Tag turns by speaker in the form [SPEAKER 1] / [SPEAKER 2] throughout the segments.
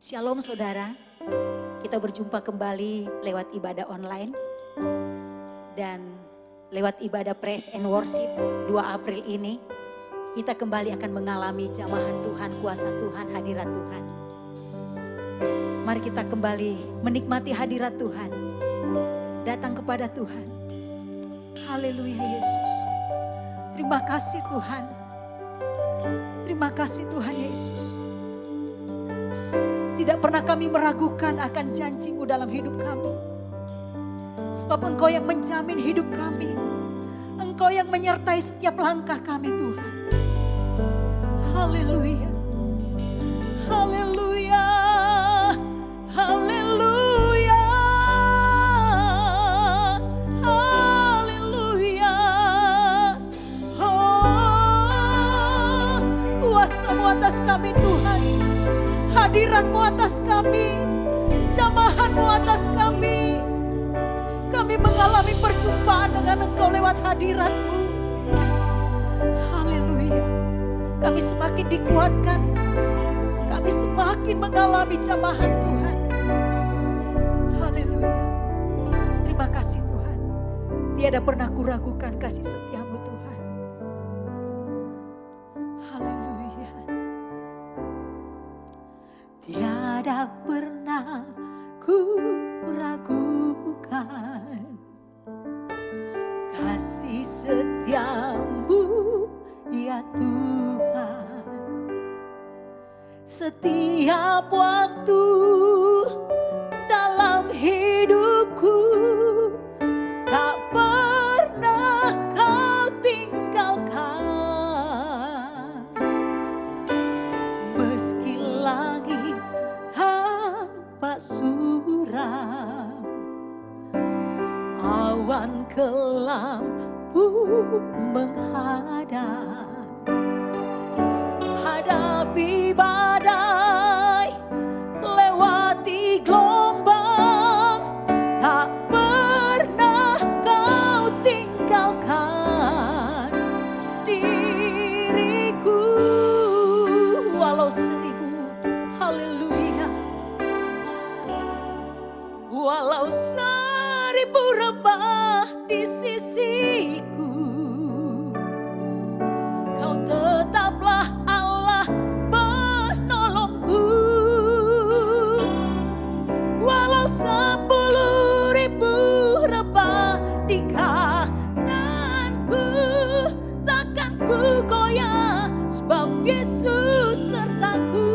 [SPEAKER 1] Shalom saudara, kita berjumpa kembali lewat ibadah online dan lewat ibadah praise and worship 2 April ini kita kembali akan mengalami jamahan Tuhan, kuasa Tuhan, hadirat Tuhan. Mari kita kembali menikmati hadirat Tuhan, datang kepada Tuhan. Haleluya Yesus. Terima kasih Tuhan. Terima kasih Tuhan Yesus. Tidak pernah kami meragukan akan janji-Mu dalam hidup kami. Sebab Engkau yang menjamin hidup kami. Engkau yang menyertai setiap langkah kami Tuhan. Haleluya. Haleluya. Haleluya. Haleluya. Oh, kuasa-Mu atas kami Tuhan. Hadirat-Mu atas kami, jamahan-Mu atas kami. Kami mengalami perjumpaan dengan Engkau lewat hadirat-Mu. Haleluya. Kami semakin dikuatkan. Kami semakin mengalami jamahan Tuhan. Haleluya. Terima kasih Tuhan. Tiada pernah kuragukan kasih setia-Mu Tuhan. Haleluya. Tiada pernah ku ragukan kasih setia-Mu ya Tuhan. Setiap waktu dalam hidupku tak pernah Kau tinggalkan. Meski langit hampa suram, awan kelam pun menghadap, hadapi badai, lewati gelombang, tak pernah Kau tinggalkan diriku. Walau seribu, haleluya, walau seribu rebah di sisiku, Kau tetaplah Allah penolongku. Walau 10.000 rebah di kananku, takkan ku goyah, sebab Yesus sertaku.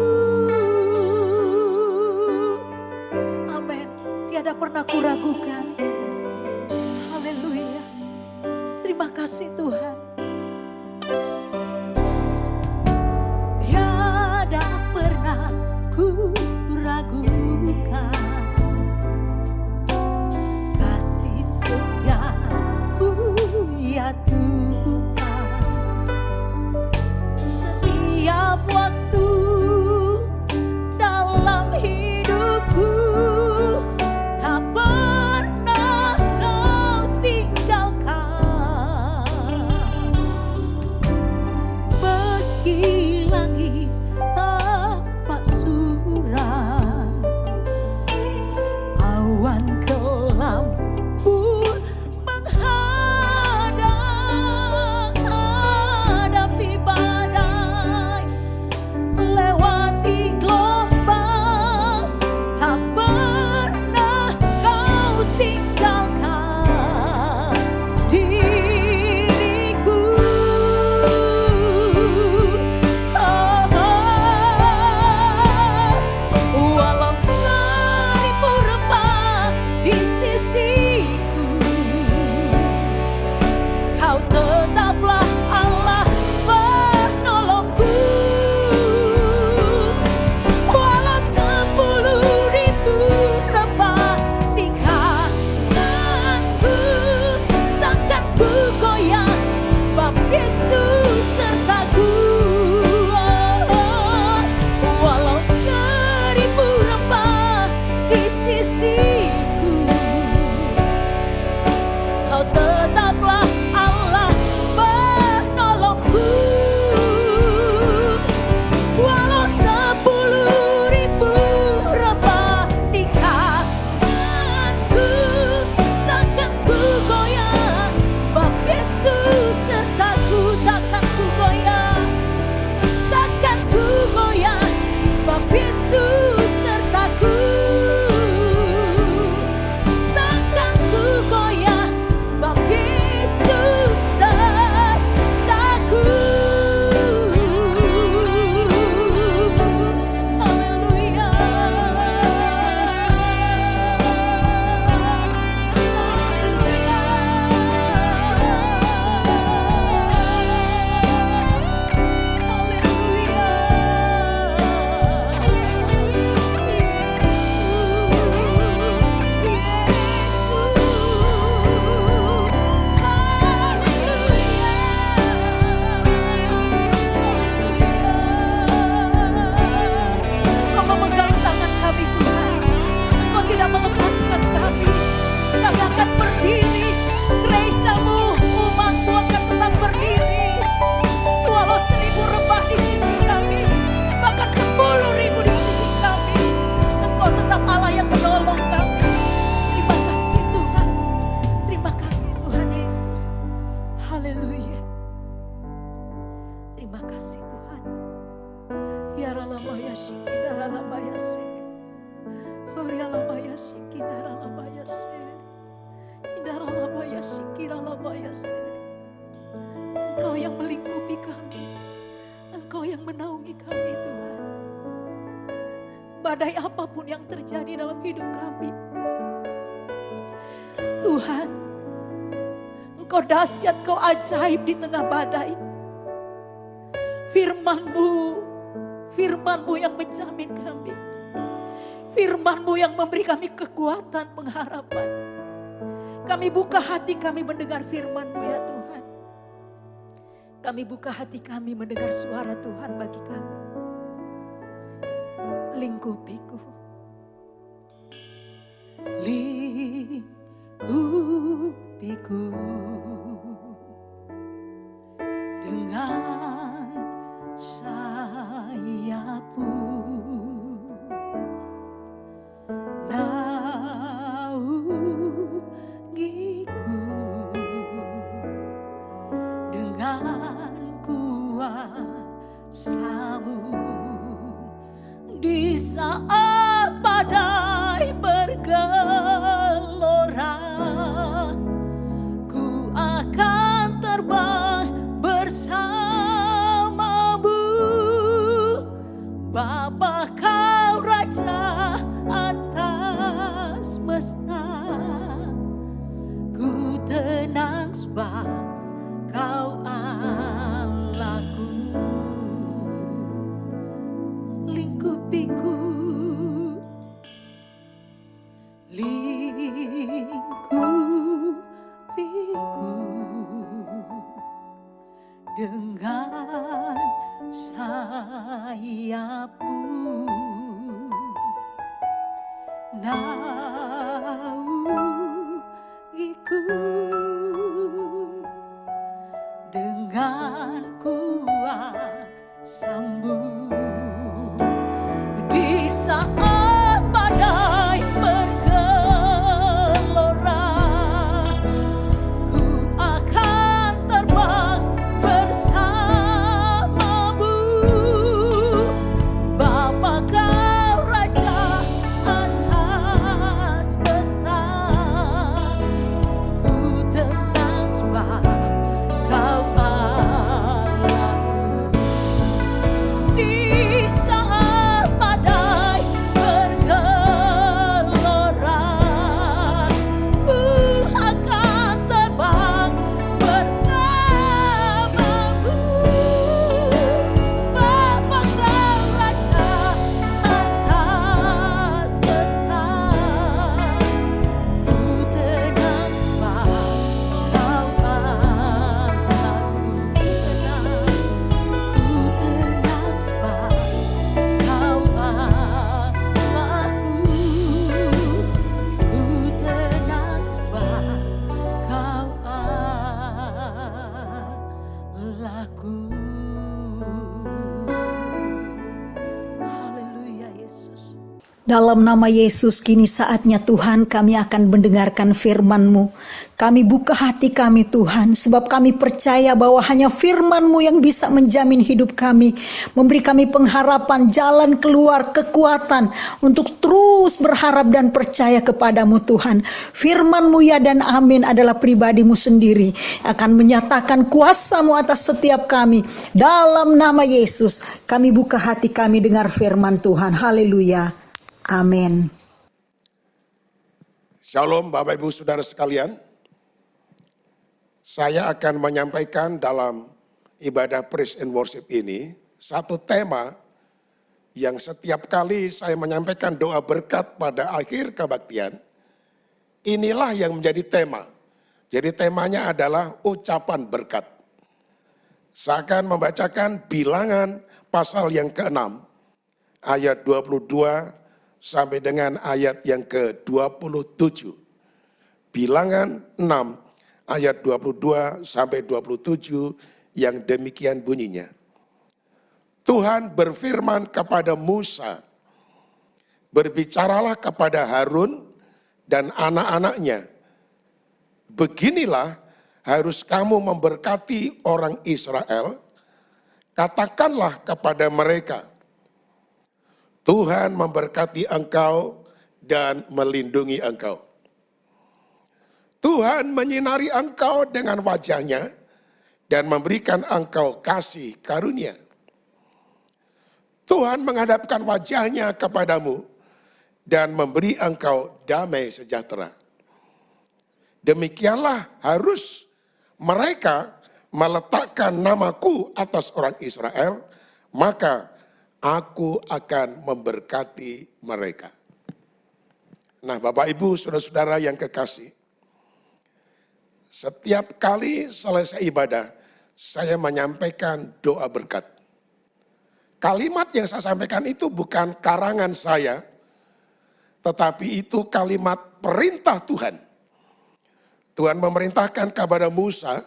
[SPEAKER 1] Amin. Tiada pernah kuragukan. Haleluya. Terima kasih Tuhan. Tiada pernah ku ragukan kasih setia-Mu ya Tuhan. Setiap waktu dalam hidupku tak pernah Kau tinggalkan. Meski langit tampak suram, awan kelam pun menghadap, hadapi badai, lewati gelombang, tak pernah Kau tinggalkan diriku. Walau 1000 rebah di sisiku, Kau tetaplah Allah penolongku. Walau 10.000 rebah di kananku, takkan ku goyah, sebab Yesus sertaku. Walau 1000 rebah di sisiku, Kau tetaplah Allah Haleluya. Terima kasih Tuhan. Ya ralamaya shikidara lamaya se. Horia lamaya shikidara lamaya se. Hindara lamaya shikira lamaya se. Engkau yang melingkupi kami. Engkau yang menaungi kami Tuhan. Badai apapun yang terjadi dalam hidup kami, Tuhan, Engkau dahsyat, Engkau ajaib di tengah badai. Firman-Mu yang menjamin kami. Firman-Mu yang memberi kami kekuatan, pengharapan. Kami buka hati kami mendengar firman-Mu ya Tuhan. Kami buka hati kami mendengar suara Tuhan bagi kami. Lingkupiku. Lingkupiku dengan sayap-Mu, naungiku dengan kuasa-Mu. Di saat badai bergelora, ku akan terbang bersama-Mu. Bapa Kau Raja atas semesta, ku tenang sebab Kau Allahku. Lingkupiku, lingkupiku dengan sayap-Mu, naungiku dengan kuasa-Mu. Di saat badai bergelora, ku akan terbang bersama-Mu. Bapa Kau Raja atas semesta, ku tenang sebab Kau Allahku. Di saat badai bergelora, ku akan terbang bersama-Mu. Bapa Kau Raja atas semesta, ku tenang sebab Kau Allahku. Ku tenang sebab Kau Allahku. Ku tenang sebab Kau Allahku. Haleluya Yesus. Dalam nama Yesus, kini saatnya Tuhan kami akan mendengarkan firman-Mu. Kami buka hati kami Tuhan, sebab kami percaya bahwa hanya firman-Mu yang bisa menjamin hidup kami, memberi kami pengharapan, jalan keluar, kekuatan untuk terus berharap dan percaya kepadamu Tuhan. Firman-Mu ya dan amin adalah pribadi-Mu sendiri, akan menyatakan kuasa-Mu atas setiap kami. Dalam nama Yesus, kami buka hati kami dengar firman Tuhan. Haleluya. Amin.
[SPEAKER 2] Shalom Bapak Ibu Saudara sekalian. Saya akan menyampaikan dalam ibadah praise and worship ini satu tema yang setiap kali saya menyampaikan doa berkat pada akhir kebaktian, inilah yang menjadi tema. Jadi temanya adalah ucapan berkat. Saya akan membacakan Bilangan pasal yang ke-6 ayat 22 sampai dengan ayat yang ke-27. Bilangan 6 ayat 22 sampai 27 yang demikian bunyinya. Tuhan berfirman kepada Musa, berbicaralah kepada Harun dan anak-anaknya. Beginilah harus kamu memberkati orang Israel, katakanlah kepada mereka, Tuhan memberkati engkau dan melindungi engkau. Tuhan menyinari engkau dengan wajahnya dan memberikan engkau kasih karunia. Tuhan menghadapkan wajahnya kepadamu dan memberi engkau damai sejahtera. Demikianlah harus mereka meletakkan namaku atas orang Israel, maka aku akan memberkati mereka. Nah, Bapak Ibu, saudara-saudara yang kekasih, setiap kali selesai ibadah, saya menyampaikan doa berkat. Kalimat yang saya sampaikan itu bukan karangan saya, tetapi itu kalimat perintah Tuhan. Tuhan memerintahkan kepada Musa,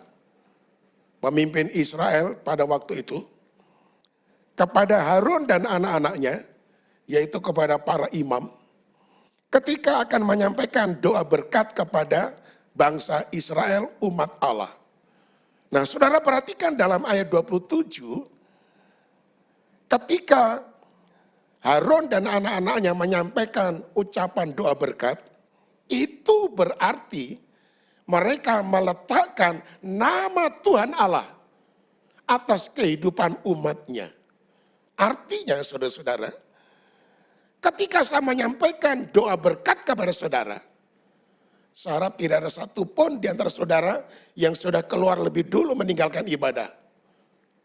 [SPEAKER 2] pemimpin Israel pada waktu itu, kepada Harun dan anak-anaknya, yaitu kepada para imam, ketika akan menyampaikan doa berkat kepada bangsa Israel, umat Allah. Nah, saudara perhatikan dalam ayat 27, ketika Harun dan anak-anaknya menyampaikan ucapan doa berkat, itu berarti mereka meletakkan nama Tuhan Allah atas kehidupan umatnya. Artinya saudara-saudara, ketika saya menyampaikan doa berkat kepada saudara, saya harap tidak ada satupun di antara saudara yang sudah keluar lebih dulu meninggalkan ibadah.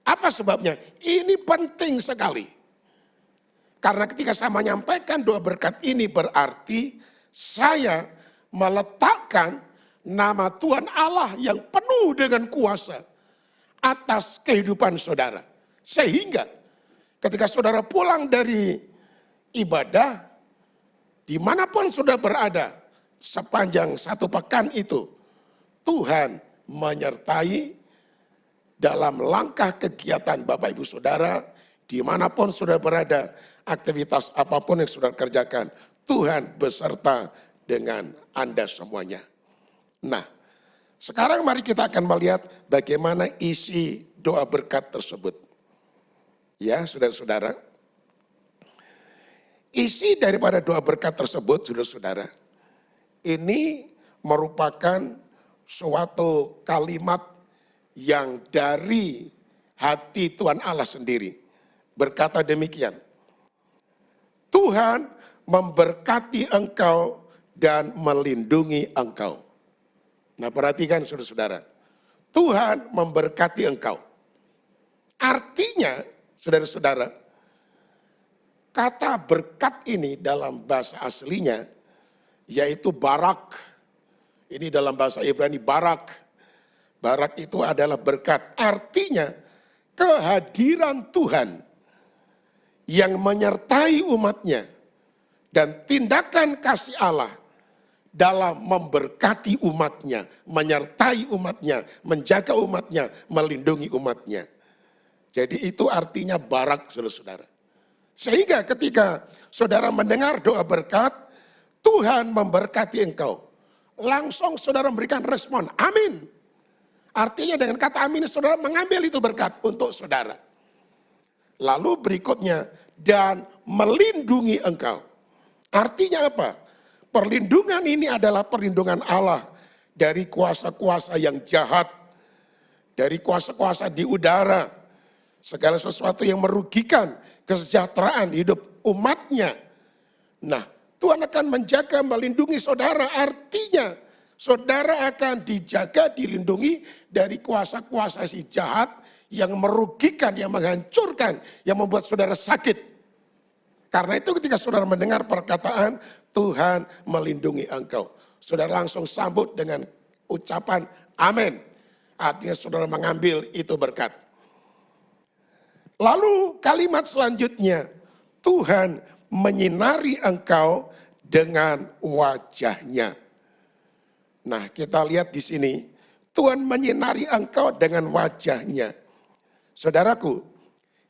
[SPEAKER 2] Apa sebabnya? Ini penting sekali. Karena ketika saya menyampaikan doa berkat ini berarti saya meletakkan nama Tuhan Allah yang penuh dengan kuasa atas kehidupan saudara. Sehingga ketika saudara pulang dari ibadah, dimanapun saudara berada sepanjang satu pekan itu, Tuhan menyertai dalam langkah kegiatan Bapak Ibu Saudara, dimanapun saudara berada, aktivitas apapun yang saudara kerjakan, Tuhan beserta dengan Anda semuanya. Nah, sekarang mari kita akan melihat bagaimana isi doa berkat tersebut. Ya, saudara-saudara. Isi daripada doa berkat tersebut, saudara-saudara, ini merupakan suatu kalimat yang dari hati Tuhan Allah sendiri. Berkata demikian, Tuhan memberkati engkau dan melindungi engkau. Nah, perhatikan saudara-saudara, Tuhan memberkati engkau. Artinya, saudara-saudara, kata berkat ini dalam bahasa aslinya yaitu barak. Ini dalam bahasa Ibrani barak. Barak itu adalah berkat. Artinya kehadiran Tuhan yang menyertai umatnya dan tindakan kasih Allah dalam memberkati umatnya, menyertai umatnya, menjaga umatnya, melindungi umatnya. Jadi itu artinya barak, saudara-saudara. Sehingga ketika saudara mendengar doa berkat, Tuhan memberkati engkau. Langsung saudara memberikan respon, amin. Artinya dengan kata amin saudara mengambil itu berkat untuk saudara. Lalu berikutnya, dan melindungi engkau. Artinya apa? Perlindungan ini adalah perlindungan Allah dari kuasa-kuasa yang jahat. Dari kuasa-kuasa di udara. Segala sesuatu yang merugikan kesejahteraan hidup umatnya. Nah, Tuhan akan menjaga, melindungi saudara. Artinya, saudara akan dijaga, dilindungi dari kuasa-kuasa si jahat yang merugikan, yang menghancurkan, yang membuat saudara sakit. Karena itu ketika saudara mendengar perkataan, Tuhan melindungi engkau. Saudara langsung sambut dengan ucapan amin. Artinya saudara mengambil itu berkat. Lalu kalimat selanjutnya, Tuhan menyinari engkau dengan wajahnya. Nah, kita lihat di sini, Tuhan menyinari engkau dengan wajahnya. Saudaraku,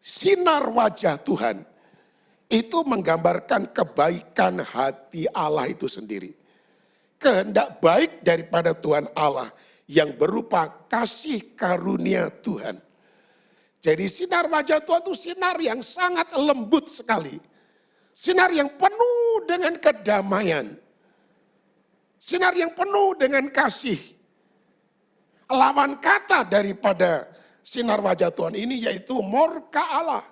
[SPEAKER 2] sinar wajah Tuhan itu menggambarkan kebaikan hati Allah itu sendiri. Kehendak baik daripada Tuhan Allah yang berupa kasih karunia Tuhan. Jadi sinar wajah Tuhan itu sinar yang sangat lembut sekali. Sinar yang penuh dengan kedamaian. Sinar yang penuh dengan kasih. Lawan kata daripada sinar wajah Tuhan ini yaitu murka Allah.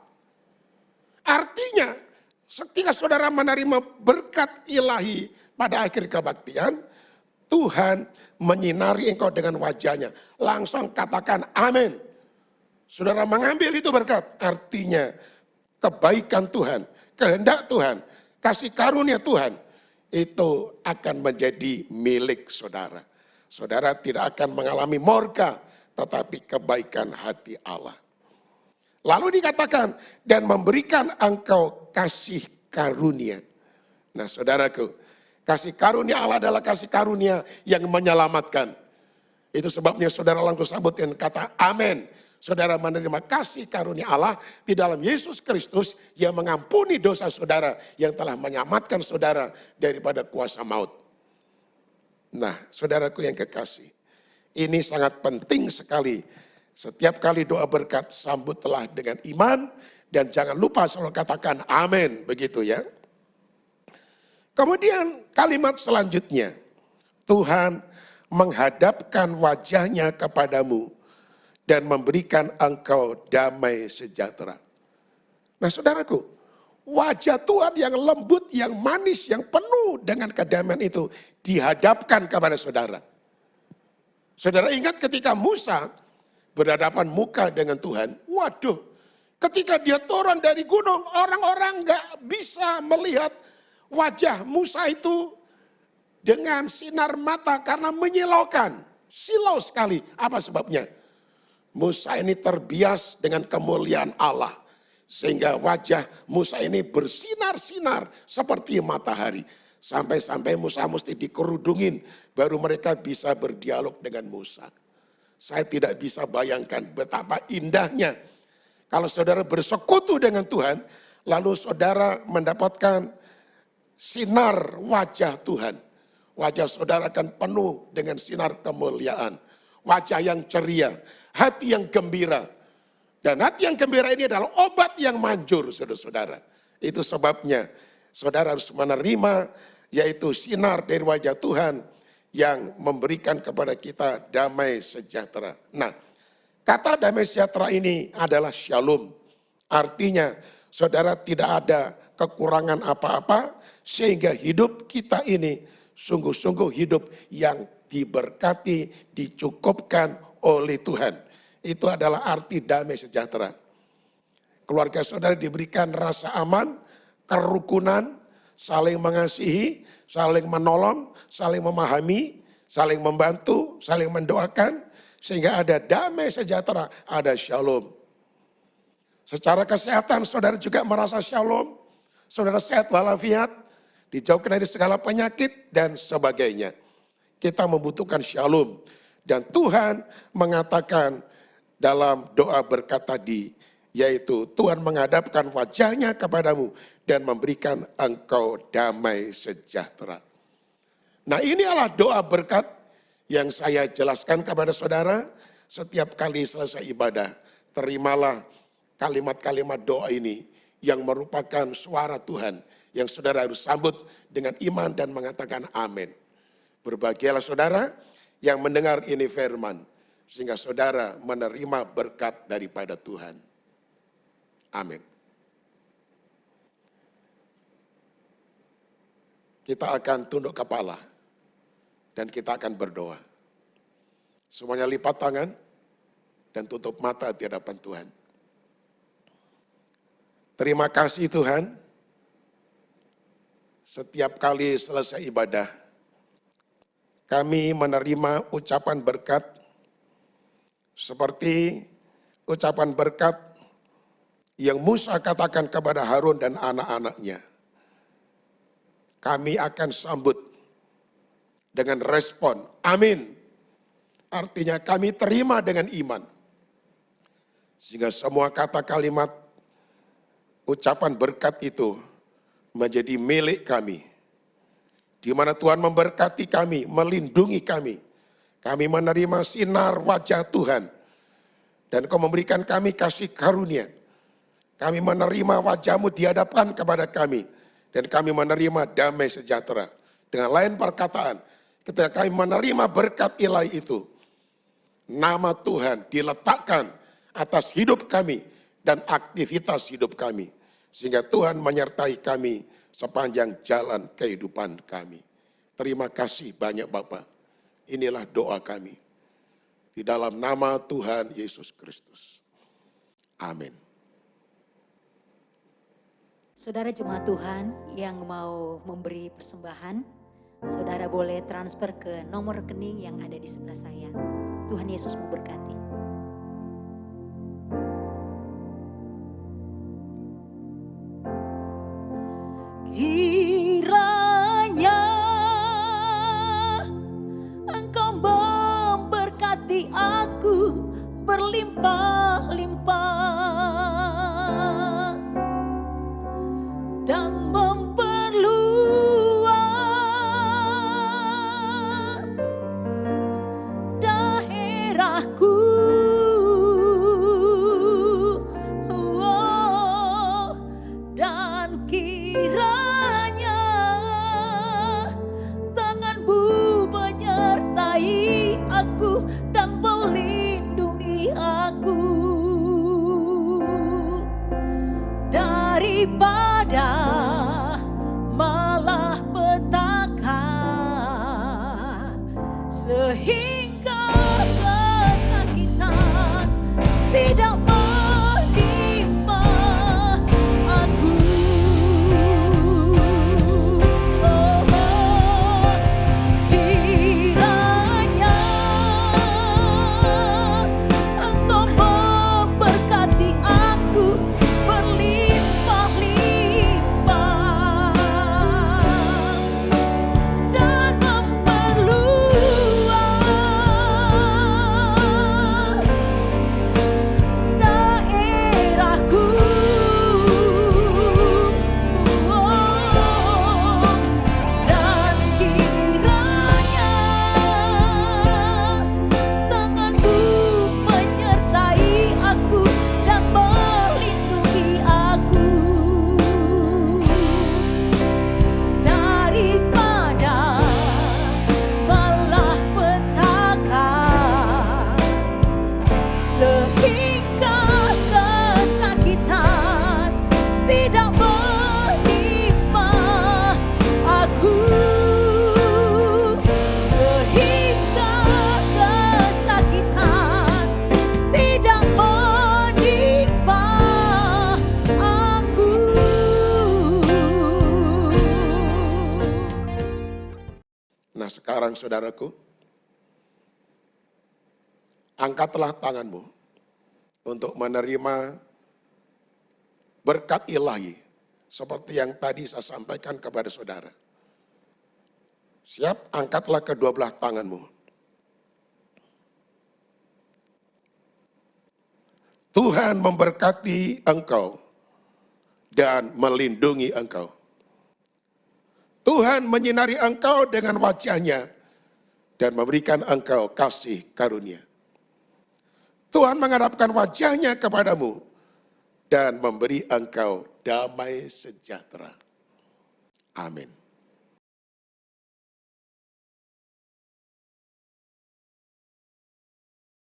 [SPEAKER 2] Artinya ketika saudara menerima berkat ilahi pada akhir kebaktian, Tuhan menyinari engkau dengan wajahnya. Langsung katakan amin. Saudara mengambil itu berkat, artinya kebaikan Tuhan, kehendak Tuhan, kasih karunia Tuhan, itu akan menjadi milik saudara. Saudara tidak akan mengalami murka, tetapi kebaikan hati Allah. Lalu dikatakan, dan memberikan engkau kasih karunia. Nah saudaraku, kasih karunia Allah adalah kasih karunia yang menyelamatkan. Itu sebabnya saudara langsung sambut dengan kata amin. Saudara menerima kasih karunia Allah di dalam Yesus Kristus yang mengampuni dosa saudara, yang telah menyelamatkan saudara daripada kuasa maut. Nah, saudaraku yang kekasih, ini sangat penting sekali. Setiap kali doa berkat, sambutlah dengan iman dan jangan lupa selalu katakan amin, begitu ya. Kemudian kalimat selanjutnya, Tuhan menghadapkan wajahnya kepadamu dan memberikan engkau damai sejahtera. Nah saudaraku, wajah Tuhan yang lembut, yang manis, yang penuh dengan kedamaian itu dihadapkan kepada saudara. Saudara ingat ketika Musa berhadapan muka dengan Tuhan, waduh, ketika dia turun dari gunung, orang-orang gak bisa melihat wajah Musa itu dengan sinar mata karena menyilaukan. Silau sekali, apa sebabnya? Musa ini terbias dengan kemuliaan Allah. Sehingga wajah Musa ini bersinar-sinar seperti matahari. Sampai-sampai Musa mesti dikerudungin baru mereka bisa berdialog dengan Musa. Saya tidak bisa bayangkan betapa indahnya kalau saudara bersekutu dengan Tuhan, lalu saudara mendapatkan sinar wajah Tuhan. Wajah saudara akan penuh dengan sinar kemuliaan. Wajah yang ceria, hati yang gembira. Dan hati yang gembira ini adalah obat yang manjur, saudara-saudara. Itu sebabnya saudara harus menerima yaitu sinar dari wajah Tuhan yang memberikan kepada kita damai sejahtera. Nah, kata damai sejahtera ini adalah shalom. Artinya saudara tidak ada kekurangan apa-apa sehingga hidup kita ini sungguh-sungguh hidup yang diberkati, dicukupkan oleh Tuhan. Itu adalah arti damai sejahtera. Keluarga saudara diberikan rasa aman, kerukunan, saling mengasihi, saling menolong, saling memahami, saling membantu, saling mendoakan. Sehingga ada damai sejahtera, ada shalom. Secara kesehatan saudara juga merasa shalom. Saudara sehat walafiat, dijauhkan dari segala penyakit dan sebagainya. Kita membutuhkan shalom. Dan Tuhan mengatakan dalam doa berkat tadi, yaitu Tuhan menghadapkan wajahnya kepadamu dan memberikan engkau damai sejahtera. Nah inilah doa berkat yang saya jelaskan kepada saudara setiap kali selesai ibadah. Terimalah kalimat-kalimat doa ini yang merupakan suara Tuhan yang saudara harus sambut dengan iman dan mengatakan amin. Berbahagialah saudara yang mendengar ini firman, sehingga saudara menerima berkat daripada Tuhan. Amin. Kita akan tunduk kepala dan kita akan berdoa. Semuanya lipat tangan dan tutup mata di hadapan Tuhan. Terima kasih Tuhan, setiap kali selesai ibadah, kami menerima ucapan berkat seperti ucapan berkat yang Musa katakan kepada Harun dan anak-anaknya. Kami akan sambut dengan respon, amin. Artinya kami terima dengan iman. Sehingga semua kata kalimat ucapan berkat itu menjadi milik kami. Di mana Tuhan memberkati kami, melindungi kami. Kami menerima sinar wajah Tuhan. Dan Kau memberikan kami kasih karunia. Kami menerima wajah-Mu dihadapkan kepada kami. Dan kami menerima damai sejahtera. Dengan lain perkataan, ketika kami menerima berkat ilahi itu, nama Tuhan diletakkan atas hidup kami dan aktivitas hidup kami. Sehingga Tuhan menyertai kami sepanjang jalan kehidupan kami. Terima kasih banyak Bapak. Inilah doa kami. Di dalam nama Tuhan Yesus Kristus. Amin.
[SPEAKER 1] Saudara jemaat Tuhan yang mau memberi persembahan, saudara boleh transfer ke nomor rekening yang ada di sebelah saya. Tuhan Yesus memberkati. Kiranya Engkau memberkati aku berlimpah-limpah dan memperluas daerahku. Dan kiranya tangan-Mu menyertai aku dan melindungi aku daripada malapetaka, sehingga kesakitan tidak menimpa aku. Kiranya Engkau memberkati aku berlimpah-limpah dan memperluas daerahku. Dan kiranya tangan-Mu menyertai aku dan melindungi aku daripada malapetaka, sehingga kesakitan tidak menimpa aku, sehingga kesakitan tidak menimpa aku.
[SPEAKER 2] Nah sekarang saudaraku, angkatlah tanganmu untuk menerima berkat ilahi seperti yang tadi saya sampaikan kepada saudara. Siap, angkatlah kedua belah tanganmu. Tuhan memberkati engkau dan melindungi engkau. Tuhan menyinari engkau dengan wajah-Nya dan memberikan engkau kasih karunia. Tuhan menghadapkan wajah-Nya kepadamu dan memberi engkau damai sejahtera. Amin.